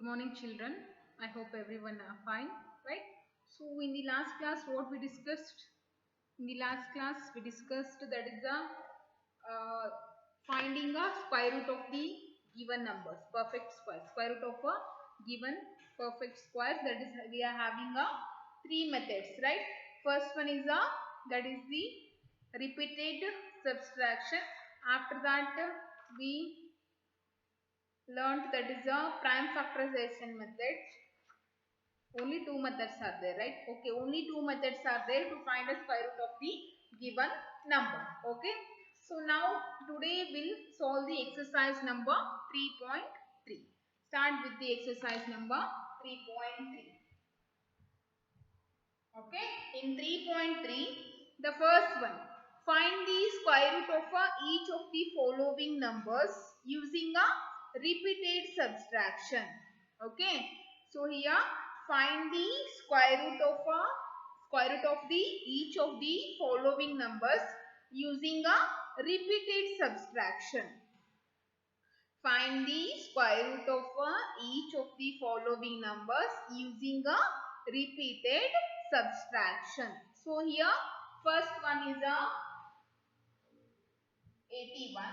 morning, children. I hope everyone are fine, right? So, in the last class, what we discussed? In the last class, we discussed that is the finding a square root of the given numbers, perfect square. Square root of a given perfect square. That is, we are having a three methods, right? First one is that is the repeated subtraction. After that, we learned that is a prime factorization method. Only two methods are there, right? Okay, only two methods are there to find a square root of the given number. Okay, so now today we'll solve the exercise number 3.3. Start with the exercise number 3.3. Okay, in 3.3, the first one, find the square root of each of the following numbers using a repeated subtraction. Okay, so here find the square root of the each of the following numbers using a repeated subtraction. Find the square root of each of the following numbers using a repeated subtraction. So here first one is a 81.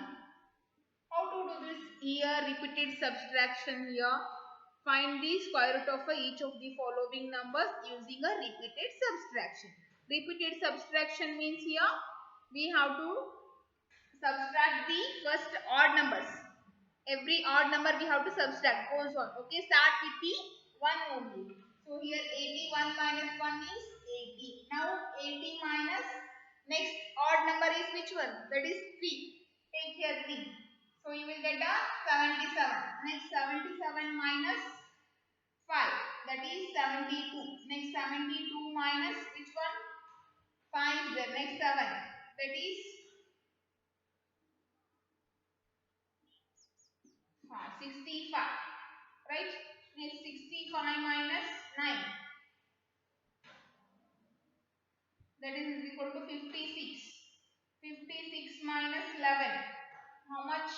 How to do this here? Repeated subtraction here. Find the square root of each of the following numbers using a repeated subtraction. Repeated subtraction means here we have to subtract the first odd numbers. Every odd number we have to subtract, goes on. Okay, start with the 1 only. So here 81 minus 1 is 80. Now 80 minus next odd number is which one? That is 3. Take here 3. So you will get a 77. Next 77 minus 5. That is 72. Next 72 minus which one? 5 is there. Next 7. That is 65, right? Next 65 minus 9, that is equal to 56. 56 minus 11, how much?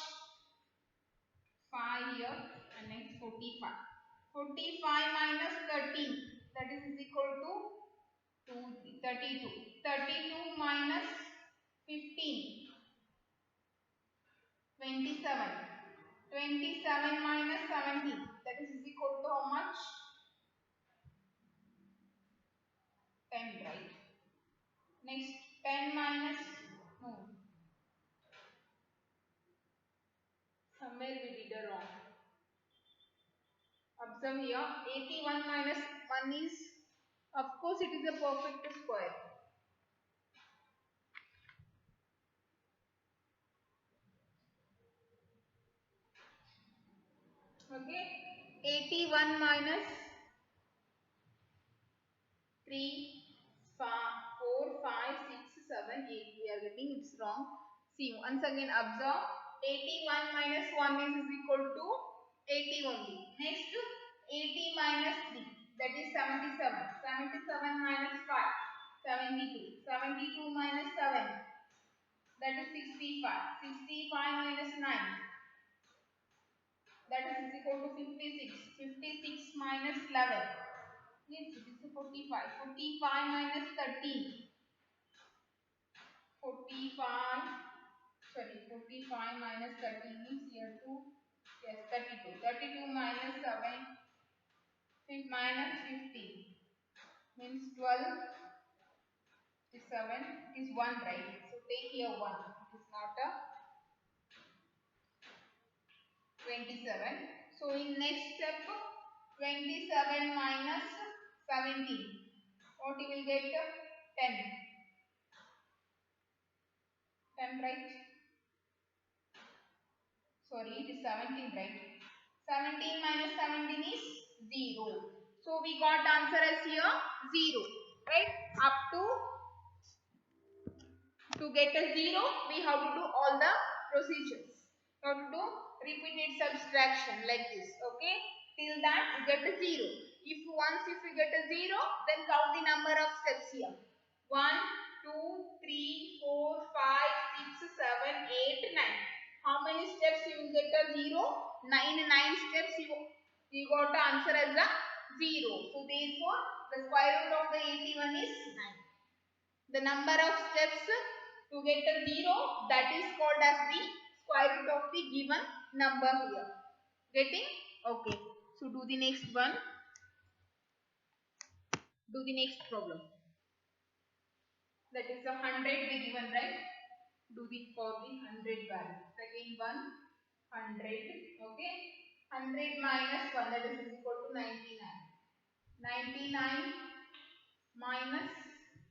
5 here, and next 45. 45 minus 13, that is equal to 32. 32 minus 15, 27. 27 minus 17, that is equal to how much? 10, right? Next 10 minus, no, somewhere we did a wrong. Observe here, 81 minus 1 is, of course it is a perfect square. Okay, 81 minus 3, 4, 5, 6, 7, 8. We are getting it's wrong. See, once again observe. 81 minus 1 is equal to 80 only. Next, 80 minus 3. That is 77. 77 minus 5. 72. 72 minus 7. That is 65. 65 minus 9. That is equal to 56. 56 minus 11. Yes, it is 45. 45 minus 13. 45. Sorry, 45 minus 13 is here to, yes, 32. 32 minus 7. Minus 15 means 12 is 7 is 1, right? So take here 1. It is not a 27. So in next step, 27 minus 17. What you will get? 10. 10, right? Sorry, it is 17, right? 17 minus 17 is 0. So we got answer as here 0, right? Up to get a 0, we have to do all the procedures. We have to do repeated subtraction like this. Okay, till that we get a 0. If we get a 0, then count the number of steps here. 1, 2, 3, 4, 5, 6, 7, 8, 9. How many steps you will get a 0? 9 steps you We got the answer as a 0. So therefore the square root of the 81 is 9. The number of steps to get a 0, that is called as the square root of the given number here. Getting? Okay. So do the next one. Do the next problem. That is a 100 we given, right? Do the for the 100 value. Second one, 100. Okay. 100 minus 1, that is equal to 99. 99 minus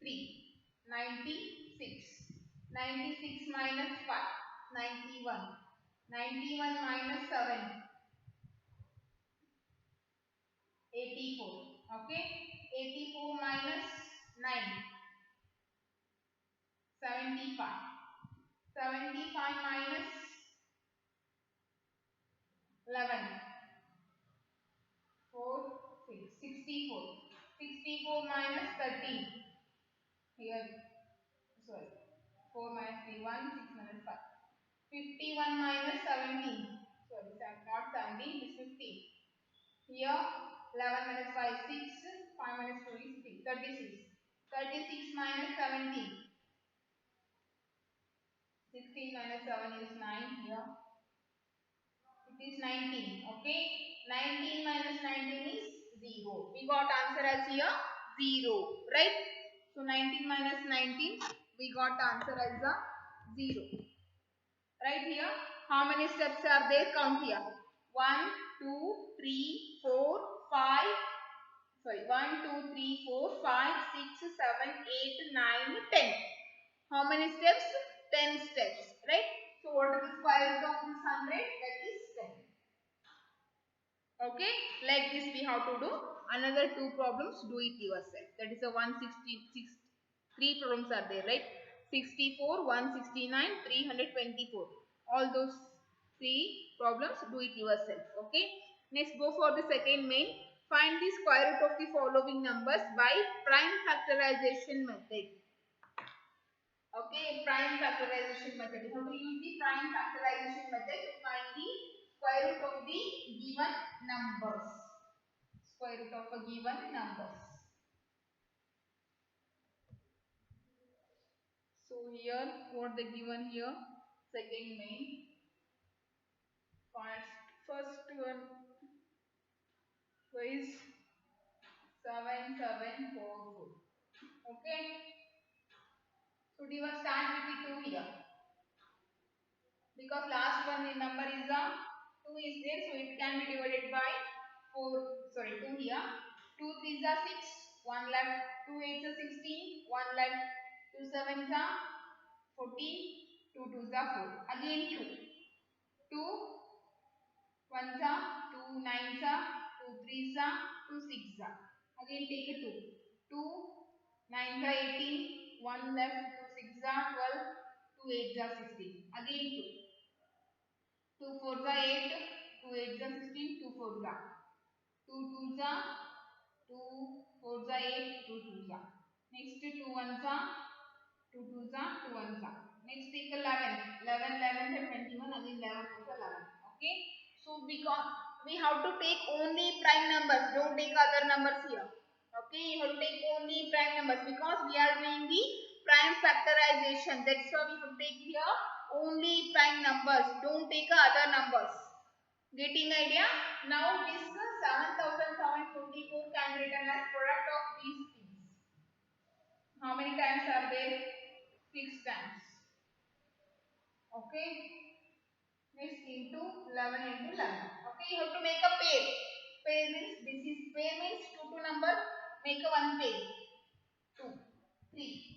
3, 96. 96 minus 5, 91. 91 minus 7, 84. Okay. 84 minus 9, 75. 75 minus 11, 4, 6, 64. 64 minus 13. Here, sorry. 4 minus 3, 1, 6 minus 5. 51 minus 17. Sorry, not 17, it is 15. Here, 11 minus 5, 6. 5 minus 2 is 3, 36. 36 minus 17. 16 minus 7 is 9 here. It is 19. Okay. 19 minus 19 is 0. We got answer as here 0. Right. So 19 minus 19, we got answer as a 0. Right here. How many steps are there? Count here. 1, 2, 3, 4, 5. Sorry. 1, 2, 3, 4, 5, 6, 7, 8, 9, 10. How many steps? 10 steps. Right. So what is the square root of this 100? That is 10. Okay, like this we have to do. Another two problems, do it yourself. That is a 166. Three problems are there, right? 64, 169, 324. All those three problems, do it yourself. Okay. Next, go for the second main. Find the square root of the following numbers by prime factorization method. Okay, prime factorization method. You have to use the prime factorization method to find the square root of the given numbers. Square root of a given numbers. So here, what they given here? Second main. First one is 7744. Okay. So we will start with the 2 here. Because last one the number is a 2 is there, so it can be divided by 2 here. 2 3s are 6, 1 left. 2 8s are 16, 1 left. 2 7s are 14, 2 2s are 4. Again 2. 2 1s are 2 9s are 2 3s are 2 6s are. Again take a 2. 2 9s are 18, 1 left. 2 6s are 12, 2 8s are 16. Again 2. 2 4s are 8, 2 8s are 16, 2 4s are 2 2s are 2 4s are 8, 2 2s are. Next 2 1s are 2 2s are 2 1s are. Next take 11. 11 11 and 21, again 11 4s are 11. Okay. So because we have to take only prime numbers, don't take other numbers here. Okay, you have to take only prime numbers because we are doing the prime factorization. That's why we have to take here only prime numbers. Don't take other numbers. Getting idea? Now this 7744 can be written as product of these things. How many times are there? 6 times. Okay. Next into 11 into 11. Okay, you have to make a pair. Pair means this is pair means 2 number. Make a one pair. 2, 3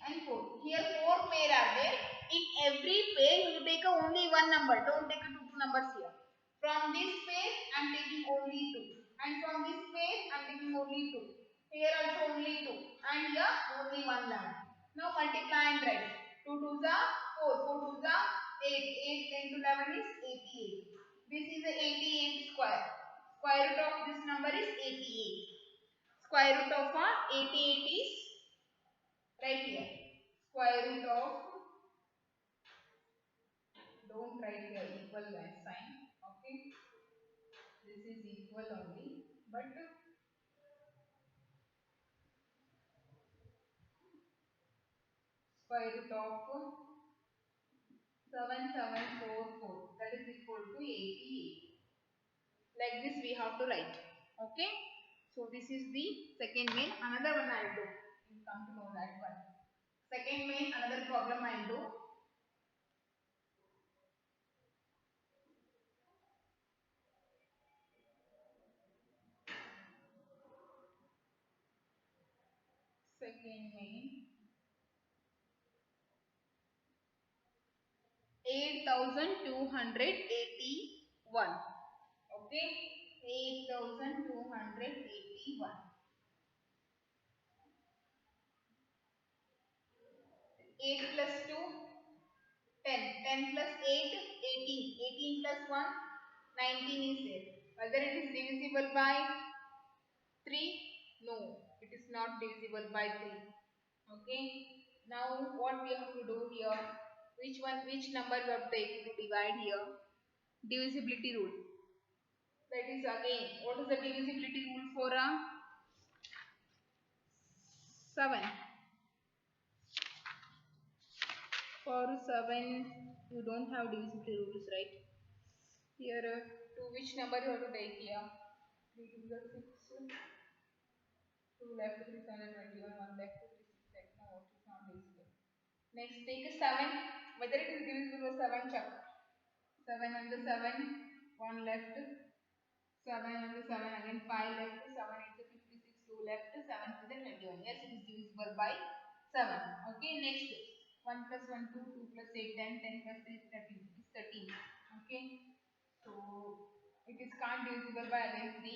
and 4. Here 4 pair are there. In every pair you take only one number. Don't take two numbers here. From this pair I am taking only 2. And from this pair I am taking only 2. Here also only 2. And here only one line. Now multiply and write. 2 2s are 4. 4 2s are 8. 8 10 to 11 is 88. This is the 88 square. Square root of this number is 88. Square root of 88 is right here. Square root of, don't write here equal sign. Okay. this is equal only, but square root of 7744, that is equal to 88. Like this we have to write. Okay. So this is the second main. Another one I will do. You come to know that one. Second main, another problem I will do. Second main, 8281. Okay. 8281. 8 plus 2, 10. 10 plus 8, 18. 18 plus 1, 19 is there. Whether it is divisible by 3? No, it is not divisible by 3. Okay. Now what we have to do here? Which number we have to take to divide here? Divisibility rule. That is again, what is the divisibility rule for a 7? For 7, you don't have divisibility rules, right? Here, to which number you have to take here? 3 to the 6, 2 left, 3, 7, 21, 1 left, 3, 6, 8. No, it is not divisible. Next, take a 7. Whether it is divisible by 7, check. 7 on the 7, 1 left, 7 on the 7, again 5 left, 7 into 56, 2 left, 7 to the 21. Yes, it is divisible by 7. Okay, next 1 plus 1, 2, 2 plus 8, 10, 10 plus 3 is 13. It is 13. Okay, so it is can't divisible by again 3.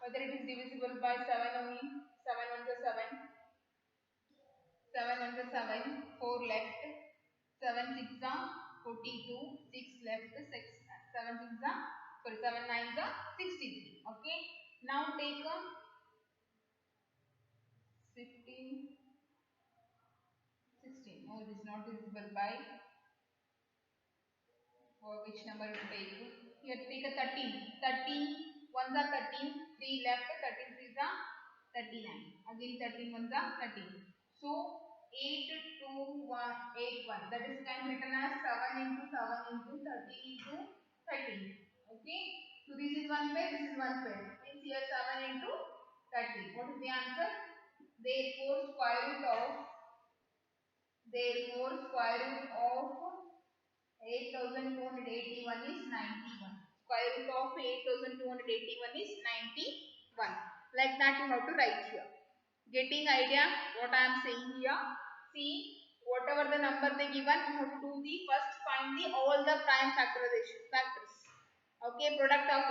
Whether it is divisible by 7 only, 7 on the 7, 7 on the 7, 4 left, 7 6 are 42, 6 left, 7 6 are, sorry, 7 9 are 63. Okay, now take a 15, 16. No, it is not divisible by, or which number you take? Here take a 13. 13 1s are 13, 3 left, 13 3s are 39. Again 13 1s are 13. So 8 2 1 8 1. That is can be written as 7 into 7 into 13 into 13. Okay. So this is one pair, this is one pair. Means here 7 into 30. What is the answer? Therefore square root of 8281 is 91. Square root of 8281 is 91. Like that you have to write here. Getting idea what I am saying here? See, whatever the number they given, you have to do the first find the all the prime factorization factors. Okay, product of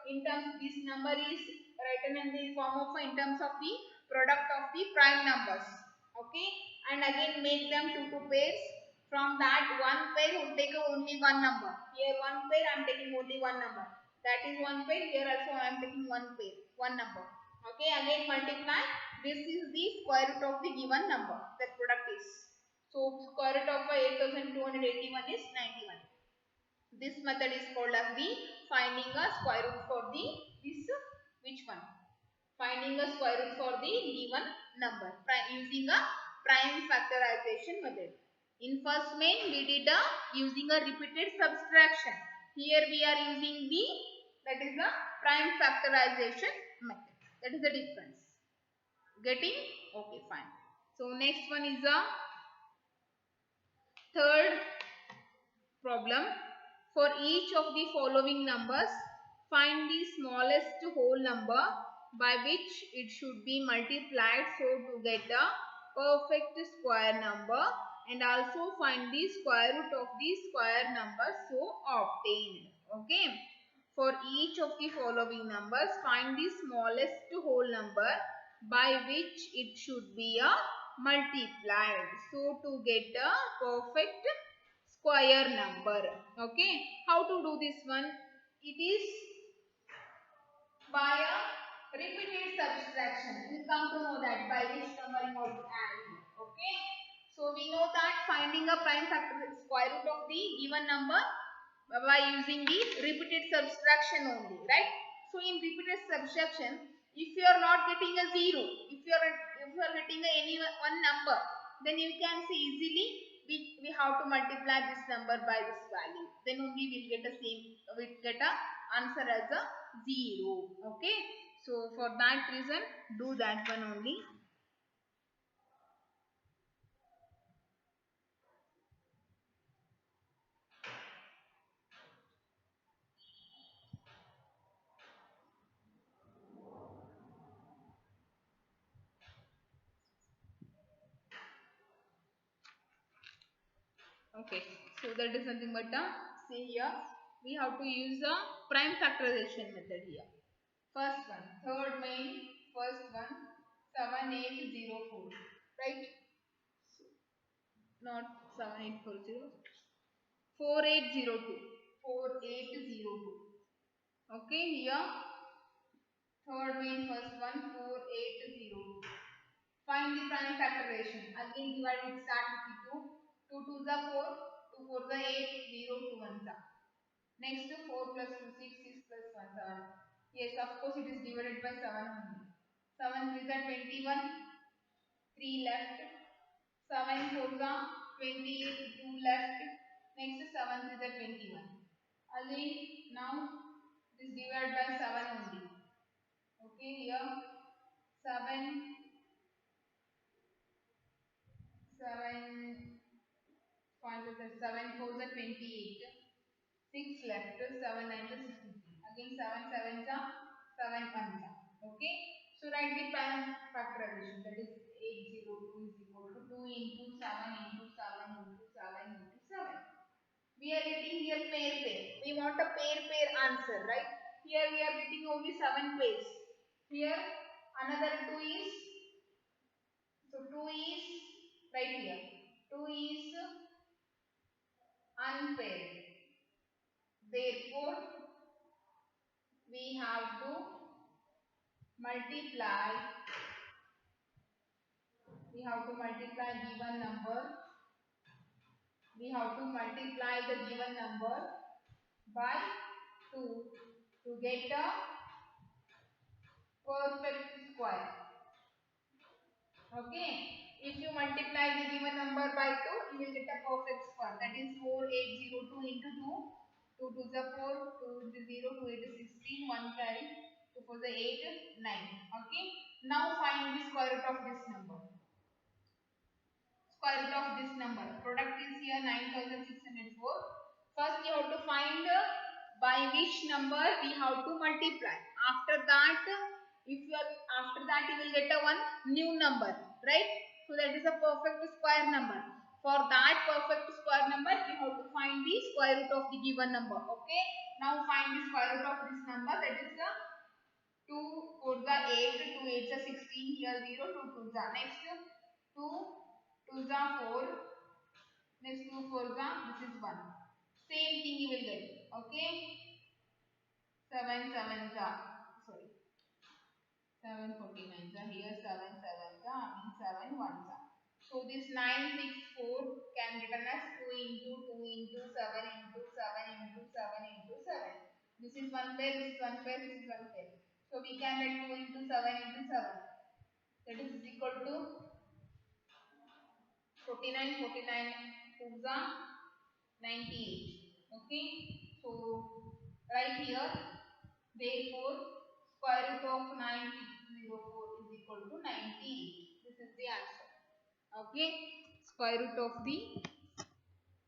in terms this number is written in the form of in terms of the product of the prime numbers. Okay, and again make them two pairs. From that one pair will take only one number. Here one pair I am taking only one number. That is one pair. Here also I am taking one pair, one number. Okay, again multiply. This is the square root of the given number. That product is. So square root of 8281 is 91. This method is called as the finding a square root for the this which one? Finding a square root for the given number using a prime factorization method. In first main we did a using a repeated subtraction. Here we are using the that is a prime factorization method. That is the difference. Getting? Okay, fine. So next one is a third problem. For each of the following numbers, find the smallest whole number by which it should be multiplied so to get a perfect square number, and also find the square root of the square number so obtained. Okay. For each of the following numbers, find the smallest whole number by which it should be a multiplied so to get a perfect square number. Okay, how to do this one? It is by a repeated subtraction. We come to know that by which number you have to add. Okay, so we know that finding a prime factor square root of the given number by using the repeated subtraction only, right? So in repeated subtraction, if you are not getting a 0, if you are getting any one number, then you can see easily we have to multiply this number by this value. Then only we'll get a answer as a 0. Okay. So for that reason, do that one only. Okay, so that is nothing but say here we have to use a prime factorization method here. First one, third main, first one 7804, right? Not 7840, 4802, 4802. Okay, here third main, first one 4802. Find the prime factorization. Again divide it, start with 2. 2 2s are 4, 2 4s are 8, 0 2 1s are. Next 4 plus 2 6, 6 plus 1 7. Yes, of course it is divided by 7 only. 7 3s are 21, 3 left. 7 4s are 28, 2 left. Next 7 3s are 21. Again now it is divided by 7 only. Okay, here 7 7 5 is 7 4 is 28. 6 left, 7 9 is 63. Again 7 7 is 7 1 is. Okay. So write the prime factorization, that is 802 is equal to 2 into 7 into 7 into 7 into 7. We are getting here pair. We want a pair answer, right? Here we are getting only 7 pairs. Here another 2 is, so 2 is right here. 2 is unpaired. Therefore, we have to multiply given number, we have to multiply the given number by 2 to get a perfect square. Okay, if you multiply the given number by 2, you will get a perfect square, that is 4802 into 2. 2 2 is 4, 2 is 0, 2 8 is 16, 1 carry, 2 4 is 8, 9. Okay, now find the square root of this number. Square root of this number. Product is here 9604. First you have to find by which number we have to multiply. After that, after that you will get a one new number, right? So that is a perfect square number. For that perfect square number, you have to find the square root of the given number. Okay. Now find the square root of this number. That is the 2 4 the 8, 2 8 the 16, here 0, 2 2 the next 2 2 the 4, next 2 4 the, this is 1. Same thing you will get. Okay, 7 7 the, sorry, 7 49 the, here 7 7 the, I mean 7 1 the. So this 964 can written as 2 into 2 into 7 into 7 into 7 into 7. This is one pair, this is one pair, this is one pair. So we can write 2 into 7 into 7. That is equal to 49, 49 2s are 98. Okay. So right here, therefore square root of 9604 is equal to 98. This is the answer. Okay. Square root of the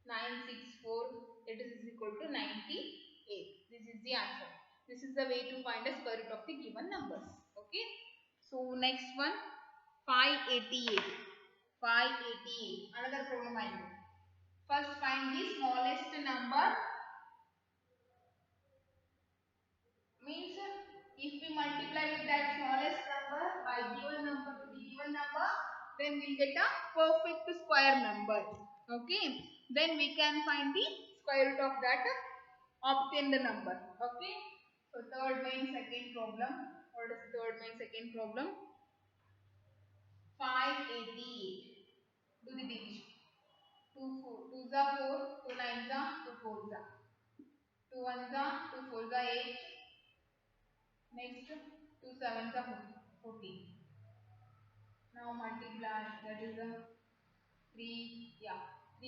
964, it is equal to 98. This is the answer. This is the way to find a square root of the given numbers. Okay. So next one, 588. 588. Another problem I know. First find the smallest number, means if we multiply with that smallest number by given number to the given number, then we will get a perfect square number. Okay, then we can find the square root of that obtained number. Okay, so third main second problem. What is third main second problem? 588. Do the division. 2 4 2 are 4, 2 9 are 2 4 are 2 1 are 2 4 are 8, Next, 2 sevens are 14. Now multiply, that is a 3, yeah, 3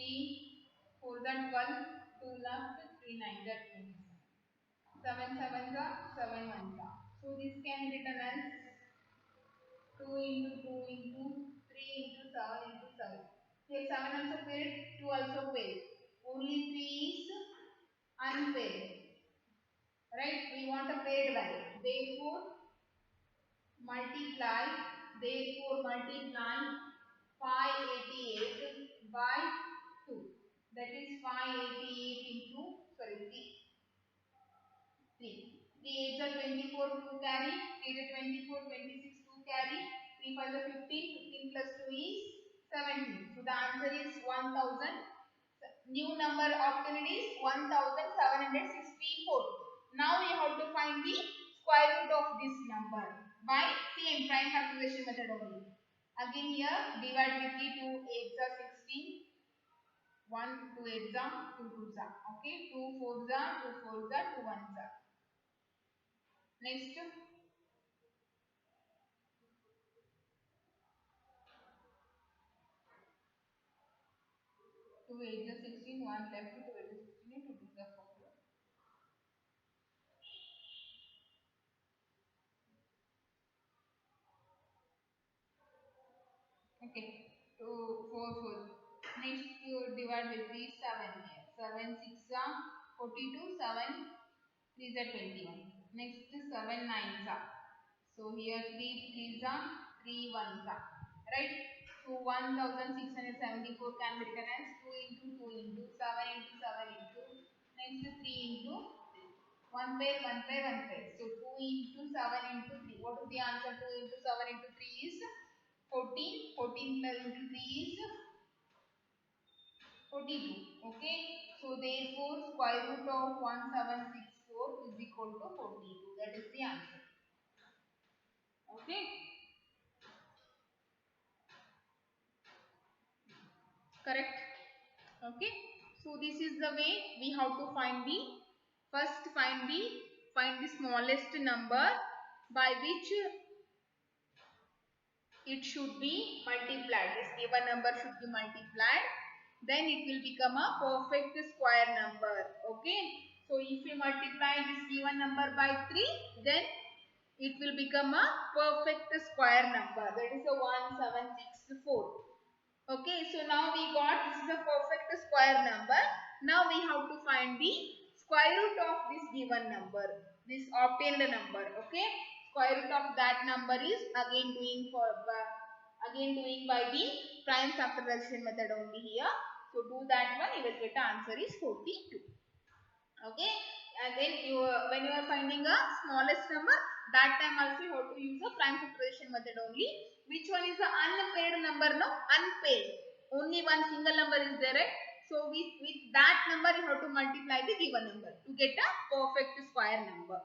4s are 12, 2 left, 3 9s are 27. 7 sevens are 7 ones are. So this can be written as 2 into 2 into 3 into 7 into 7. Here 7 also paired, 2 also paired. Only 3 is unpaired. Right? We want a paired value. Multiply, therefore multiply 588 by 2. That is 588 into, sorry, 3. 3 8 are 24, 2 carry. 3 are 24, 26, 2 carry. 3 5 are 15, 15 plus 2 is 17. So the answer is 1000. New number obtained is 1764. Now we have to find the square root of this number by same prime factorization method only. Again here divide with the 2 8s are 16. 1 2 8s are 2 2s are. Okay, 2 4s are 2 4s are 2 1s are. Next, 2 8s are 16. 1 left, 2 8s are 16 and 2 2s are 4. Okay, 2 4 4. Next you divide with the 7 here. 7 6 are 42, 7 3s are 21. Next 7 9s are. So here 3 3s are 3 1s are. Right? So 1674 can be written as 2 into 2 into 7 into 7 into next 3 into 3. 1 pair 1 pair 1 pair. So 2 into 7 into 3. What is the answer? 2 into 7 into 3 is 14. 14 plus into 3 is 42. Okay. So therefore square root of 1764 is equal to 42. That is the answer. Okay. Correct. Okay. So this is the way we have to find the first find the smallest number by which it should be multiplied. This given number should be multiplied. Then it will become a perfect square number. Okay. So if we multiply this given number by 3, then it will become a perfect square number. That is a 1764. Okay. So now we got this is a perfect square number. Now we have to find the square root of this given number. This obtained number. Okay. Square root of that number is again doing by the prime factorization method only here. So do that one, you will get the answer is 42. Okay, and then when you are finding a smallest number, that time also you have to use a prime factorization method only. Which one is the unpaired number? No, unpaired. Only one single number is there, right? So with that number you have to multiply the given number to get a perfect square number.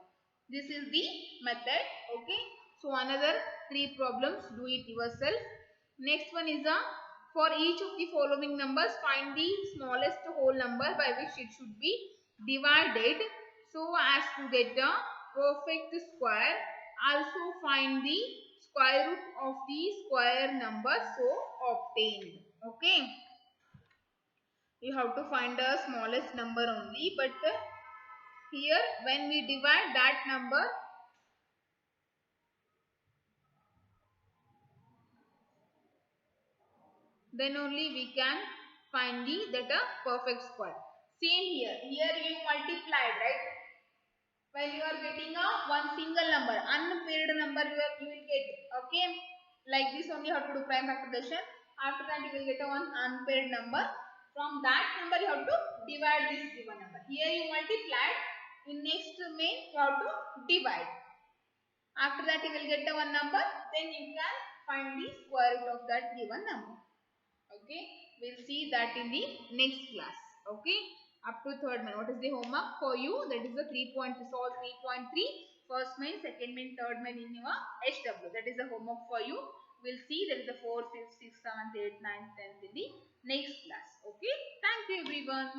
This is the method. Okay. So another 3 problems, do it yourself. Next one is a for each of the following numbers find the smallest whole number by which it should be divided so as to get a perfect square. Also find the square root of the square number so obtained. Okay. You have to find the smallest number only, but here when we divide that number, then only we can find that a perfect square. Same here. Here you multiplied, right? When you are getting a one single number, unpaired number you will get. Okay. Like this only you have to do prime factorization. After that you will get a one unpaired number. From that number you have to divide this given number. Here you multiplied. In next main you have to divide. After that you will get a one number. Then you can find the square root of that given number. Okay, we'll see that in the next class. Okay, up to third main. What is the homework for you? That is the 3 point solve 3.3 first main, second main, third main in your HW. That is the homework for you. We'll see that is the 4th, 5th, 6th, 7th, 8th, 9th, 10th in the next class. Okay, thank you everyone.